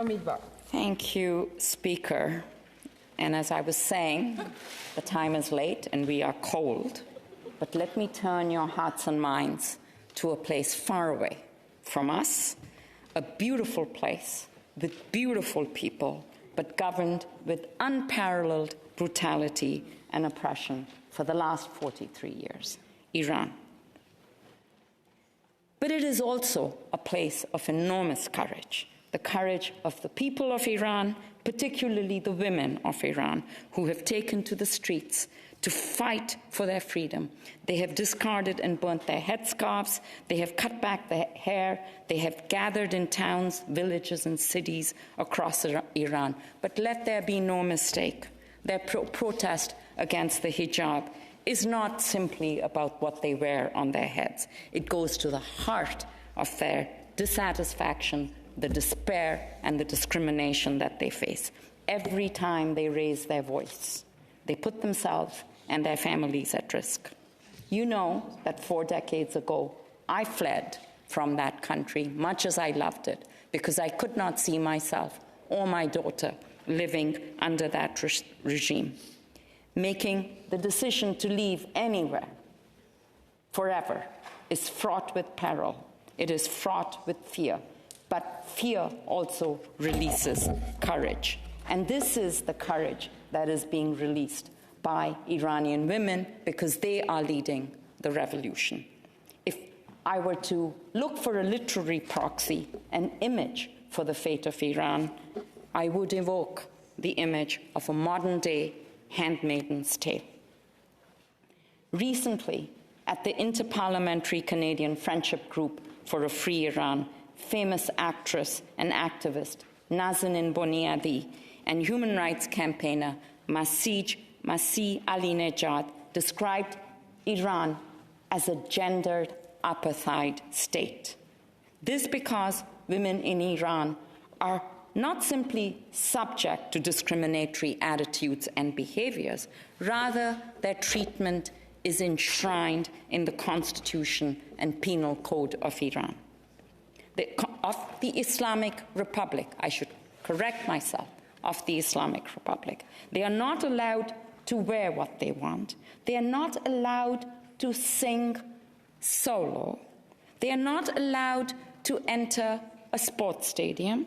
Omidvar. Thank you, Speaker. And as I was saying, the time is late and we are cold, but let me turn your hearts and minds to a place far away from us, a beautiful place with beautiful people, but governed with unparalleled brutality and oppression for the last 43 years, Iran. But it is also a place of enormous courage, the courage of the people of Iran, particularly the women of Iran, who have taken to the streets to fight for their freedom. They have discarded and burnt their headscarves, they have cut back their hair, they have gathered in towns, villages, and cities across Iran. But let there be no mistake, their protest against the hijab is not simply about what they wear on their heads. It goes to the heart of their dissatisfaction, the despair, and the discrimination that they face. Every time they raise their voice, they put themselves and their families at risk. You know that 4 decades ago, I fled from that country, much as I loved it, because I could not see myself or my daughter living under that regime. Making the decision to leave anywhere, forever, is fraught with peril. It is fraught with fear. But fear also releases courage. And this is the courage that is being released by Iranian women because they are leading the revolution. If I were to look for a literary proxy, an image for the fate of Iran, I would evoke the image of a modern-day handmaiden's tale. Recently, at the Interparliamentary Canadian Friendship Group for a Free Iran, famous actress and activist Nazanin Boniadi and human rights campaigner Masih Alinejad described Iran as a gendered apartheid state. This because women in Iran are not simply subject to discriminatory attitudes and behaviors, rather their treatment is enshrined in the Constitution and Penal Code of Iran. Of the Islamic Republic, I should correct myself, of the Islamic Republic. They are not allowed to wear what they want. They are not allowed to sing solo. They are not allowed to enter a sports stadium.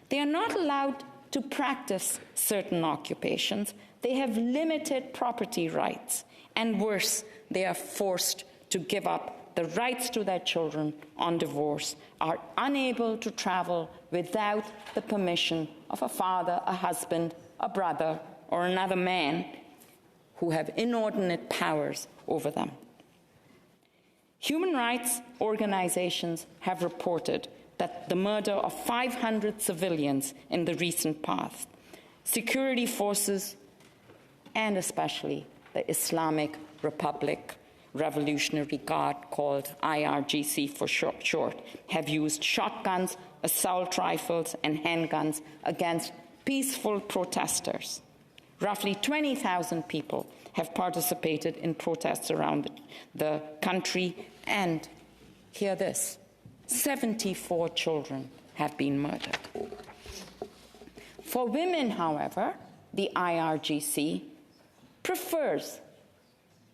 They are not allowed to practice certain occupations. They have limited property rights. And worse, they are forced to give up the rights to their children on divorce, are unable to travel without the permission of a father, a husband, a brother, or another man who have inordinate powers over them. Human rights organizations have reported that the murder of 500 civilians in the recent past, security forces, and especially the Islamic Republic Revolutionary Guard, called IRGC for short, have used shotguns, assault rifles, and handguns against peaceful protesters. Roughly 20,000 people have participated in protests around the country, and hear this, 74 children have been murdered. For women, however, the IRGC prefers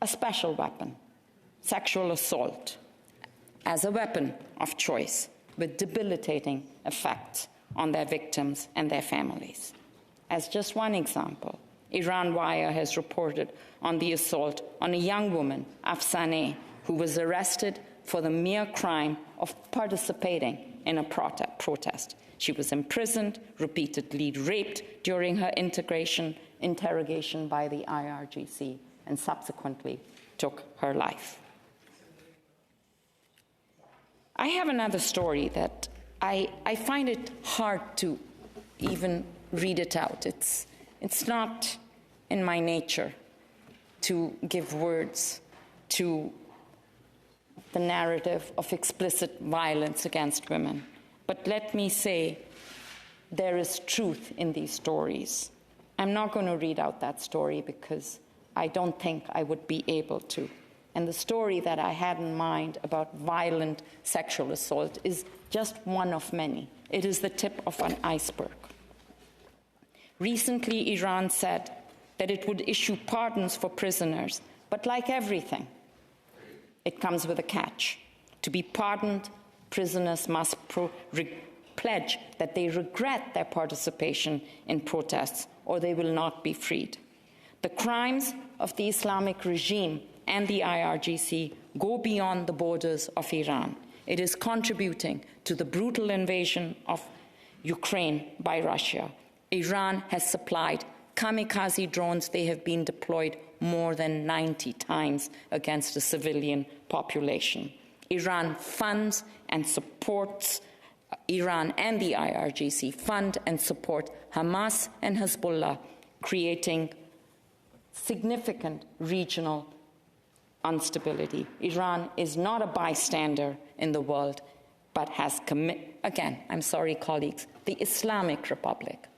a special weapon, sexual assault, as a weapon of choice with debilitating effects on their victims and their families. As just one example, Iran Wire has reported on the assault on a young woman, Afsaneh, who was arrested for the mere crime of participating in a protest. She was imprisoned, repeatedly raped during her interrogation by the IRGC, and subsequently took her life. I have another story that I find it hard to even read it out. It's not in my nature to give words to the narrative of explicit violence against women. But let me say, there is truth in these stories. I'm not going to read out that story because I don't think I would be able to And the story that I had in mind about violent sexual assault is just one of many. It is the tip of an iceberg. Recently, Iran said that it would issue pardons for prisoners, but like everything, it comes with a catch. To be pardoned, prisoners must pledge that they regret their participation in protests, or they will not be freed. The crimes of the Islamic regime and the IRGC go beyond the borders of Iran. It is contributing to the brutal invasion of Ukraine by Russia. Iran has supplied kamikaze drones. They have been deployed more than 90 times against the civilian population. Iran funds and supports, Iran and the IRGC fund and support Hamas and Hezbollah, creating significant regional instability. Iran is not a bystander in the world, but has again, I'm sorry, colleagues, the Islamic Republic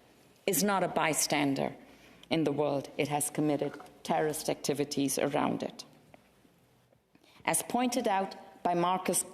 is not a bystander in the world. It has committed terrorist activities around it. As pointed out by Marcus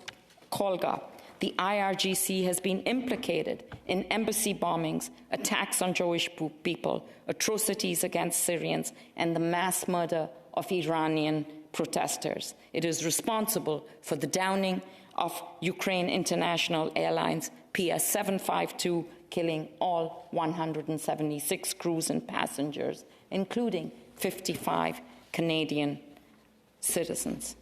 Kolga, the IRGC has been implicated in embassy bombings, attacks on Jewish people, atrocities against Syrians, and the mass murder of Iranian protesters. It is responsible for the downing of Ukraine International Airlines PS 752, killing all 176 crews and passengers, including 55 Canadian citizens.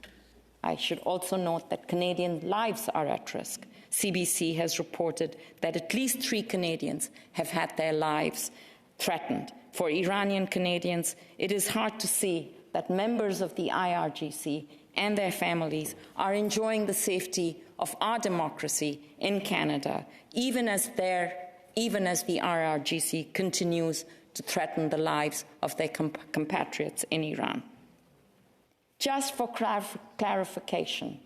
I should also note that Canadian lives are at risk. CBC has reported that at least 3 Canadians have had their lives threatened. For Iranian Canadians, it is hard to see that members of the IRGC and their families are enjoying the safety of our democracy in Canada, even as the IRGC continues to threaten the lives of their compatriots in Iran. Just for clarification,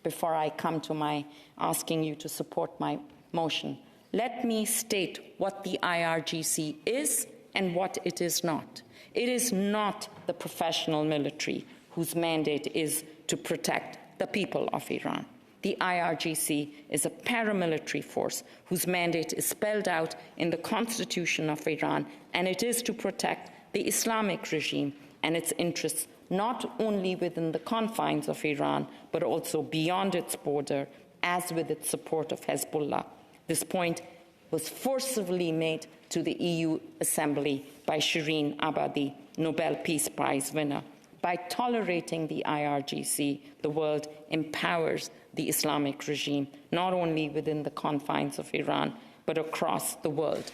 before I come to my asking you to support my motion, let me state what the IRGC is and what it is not. It is not the professional military whose mandate is to protect the people of Iran. The IRGC is a paramilitary force whose mandate is spelled out in the Constitution of Iran, and it is to protect the Islamic regime and its interests not only within the confines of Iran, but also beyond its border, as with its support of Hezbollah. This point was forcibly made to the EU Assembly by Shireen Abadi, Nobel Peace Prize winner. By tolerating the IRGC, the world empowers the Islamic regime, not only within the confines of Iran, but across the world.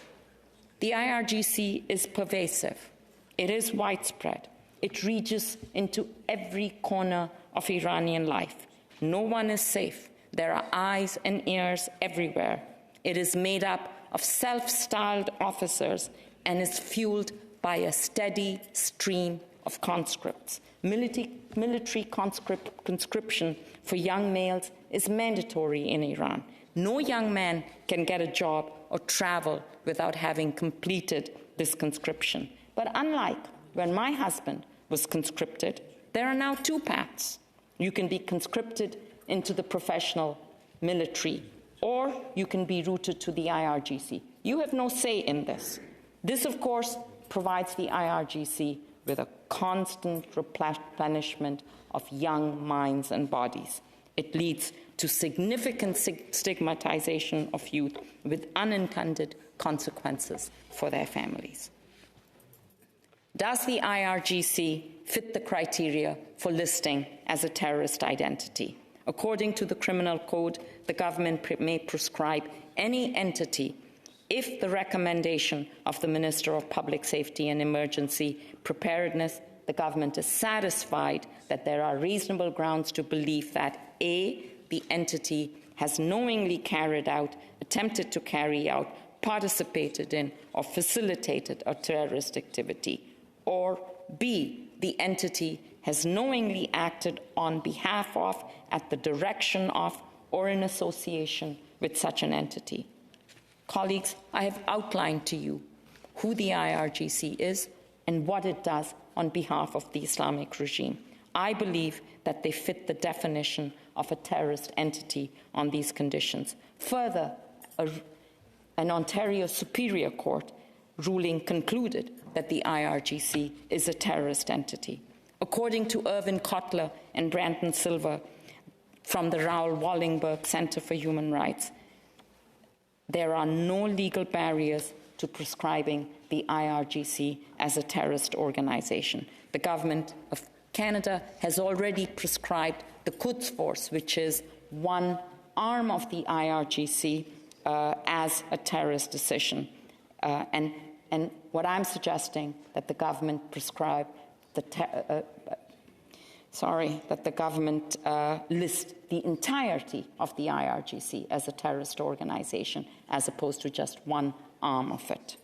The IRGC is pervasive. It is widespread. It reaches into every corner of Iranian life. No one is safe. There are eyes and ears everywhere. It is made up of self-styled officers and is fueled by a steady stream of conscripts. Military conscription for young males is mandatory in Iran. No young man can get a job or travel without having completed this conscription. But unlike when my husband was conscripted, there are now 2 paths. You can be conscripted into the professional military, or you can be routed to the IRGC. You have no say in this. This, of course, provides the IRGC with a constant replenishment of young minds and bodies. It leads to significant stigmatization of youth with unintended consequences for their families. Does the IRGC fit the criteria for listing as a terrorist identity? According to the Criminal Code, the government may prescribe any entity if the recommendation of the Minister of Public Safety and Emergency Preparedness, the government is satisfied that there are reasonable grounds to believe that A, the entity has knowingly carried out, attempted to carry out, participated in, or facilitated a terrorist activity, or B, the entity has knowingly acted on behalf of, at the direction of, or in association with such an entity. Colleagues, I have outlined to you who the IRGC is and what it does on behalf of the Islamic regime. I believe that they fit the definition of a terrorist entity on these conditions. Further, an Ontario Superior Court ruling concluded that the IRGC is a terrorist entity. According to Irvin Kotler and Brandon Silver from the Raoul Wallenberg Center for Human Rights, there are no legal barriers to prescribing the IRGC as a terrorist organization. The government of Canada has already prescribed the Quds Force, which is one arm of the IRGC, as a terrorist decision. And what I'm suggesting that the government prescribe that the government list the entirety of the IRGC as a terrorist organization, as opposed to just one arm of it.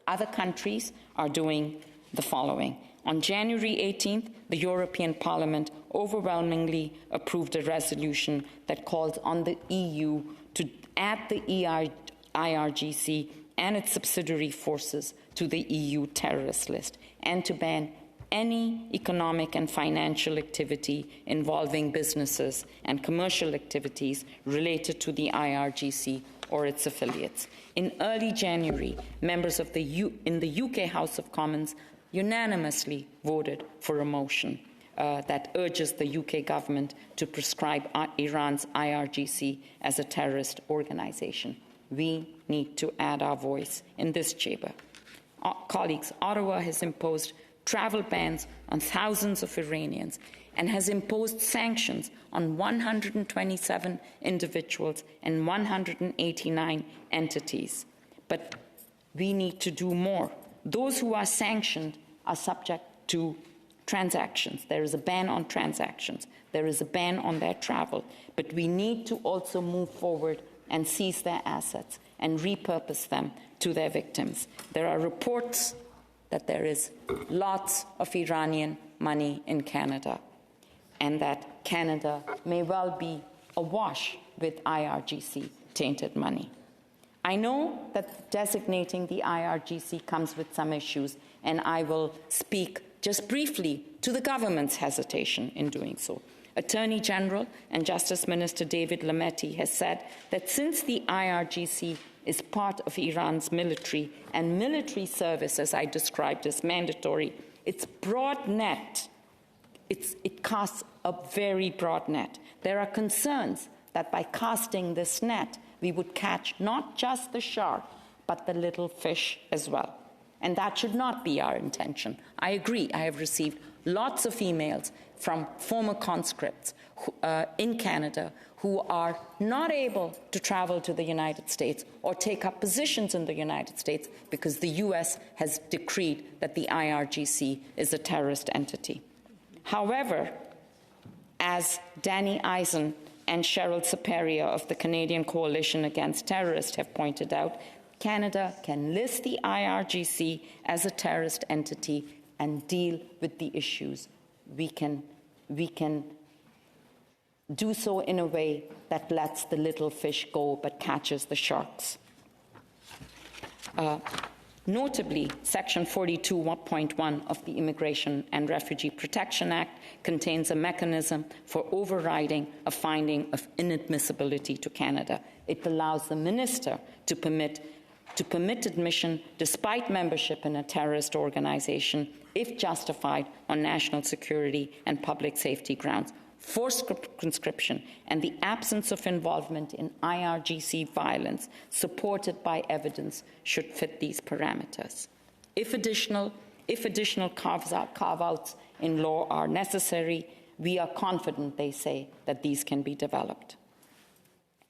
Other countries are doing the following. On January 18th, the European Parliament overwhelmingly approved a resolution that calls on the EU to add the IRGC and its subsidiary forces to the EU terrorist list and to ban any economic and financial activity involving businesses and commercial activities related to the IRGC or its affiliates. In early January, members of in the UK House of Commons unanimously voted for a motion that urges the UK government to prescribe Iran's IRGC as a terrorist organization. We need to add our voice in this chamber. Colleagues, Ottawa has imposed travel bans on thousands of Iranians and has imposed sanctions on 127 individuals and 189 entities. But we need to do more. Those who are sanctioned are subject to transactions. There is a ban on transactions. There is a ban on their travel. But we need to also move forward and seize their assets and repurpose them to their victims. There are reports that there is lots of Iranian money in Canada, and that Canada may well be awash with IRGC-tainted money. I know that designating the IRGC comes with some issues, and I will speak just briefly to the government's hesitation in doing so. Attorney General and Justice Minister David Lametti has said that since the IRGC is part of Iran's military, and military service, as I described, is mandatory, its broad net, it casts a very broad net. There are concerns that by casting this net, we would catch not just the shark, but the little fish as well. And that should not be our intention. I agree. I have received lots of emails from former conscripts in Canada who are not able to travel to the United States or take up positions in the United States because the US has decreed that the IRGC is a terrorist entity. However, as Danny Eisen and Cheryl Superior of the Canadian Coalition Against Terrorists have pointed out, Canada can list the IRGC as a terrorist entity and deal with the issues. We can do so in a way that lets the little fish go but catches the sharks. Notably, Section 42.1 of the Immigration and Refugee Protection Act contains a mechanism for overriding a finding of inadmissibility to Canada. It allows the minister to permit admission despite membership in a terrorist organization if justified on national security and public safety grounds. Forced conscription and the absence of involvement in IRGC violence supported by evidence should fit these parameters. If additional carve-outs in law are necessary, we are confident, they say, that these can be developed.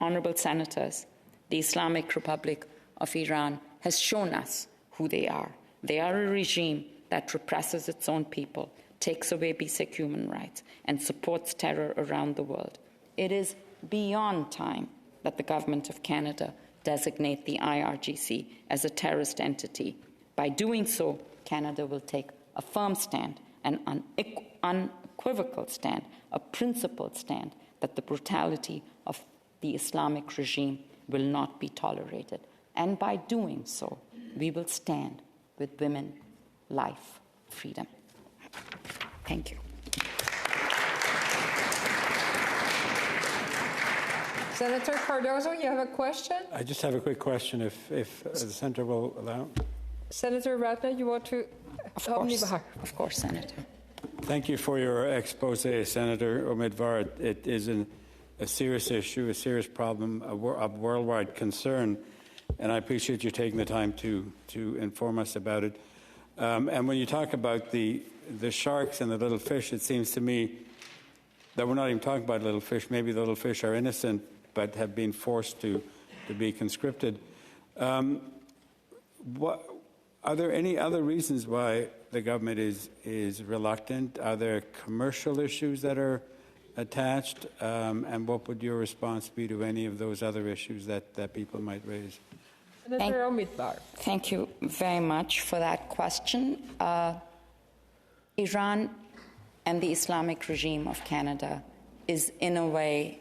Honourable Senators, the Islamic Republic of Iran has shown us who they are. They are a regime that represses its own people, takes away basic human rights, and supports terror around the world. It is beyond time that the Government of Canada designate the IRGC as a terrorist entity. By doing so, Canada will take a firm stand, an unequivocal stand, a principled stand that the brutality of the Islamic regime will not be tolerated. And by doing so, we will stand with women, life, freedom. Thank you. Senator Cardozo, you have a question? I just have a quick question, if the Senator will allow. Senator Ratner, you want to? Omidvar. Of course, Senator. Thank you for your expose, Senator Omidvar. It is a serious issue, a serious problem, of worldwide concern, and I appreciate you taking the time to inform us about it. And when you talk about the sharks and the little fish, it seems to me that we're not even talking about little fish. Maybe the little fish are innocent but have been forced to be conscripted. Are there any other reasons why the government is reluctant? Are there commercial issues that are attached? And what would your response be to any of those other issues that people might raise? Senator Omidvar. Thank you very much for that question. Iran and the Islamic regime of Canada is, in a way,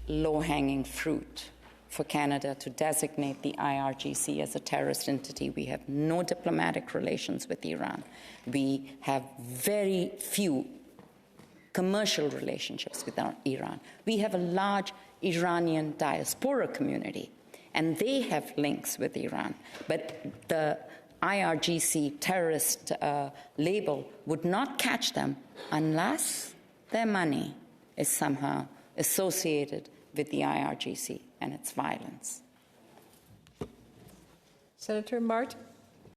low-hanging fruit for Canada to designate the IRGC as a terrorist entity. We have no diplomatic relations with Iran. We have very few commercial relationships with Iran. We have a large Iranian diaspora community, and they have links with Iran. But the IRGC terrorist label would not catch them unless their money is somehow associated with the IRGC and its violence. Senator Martin.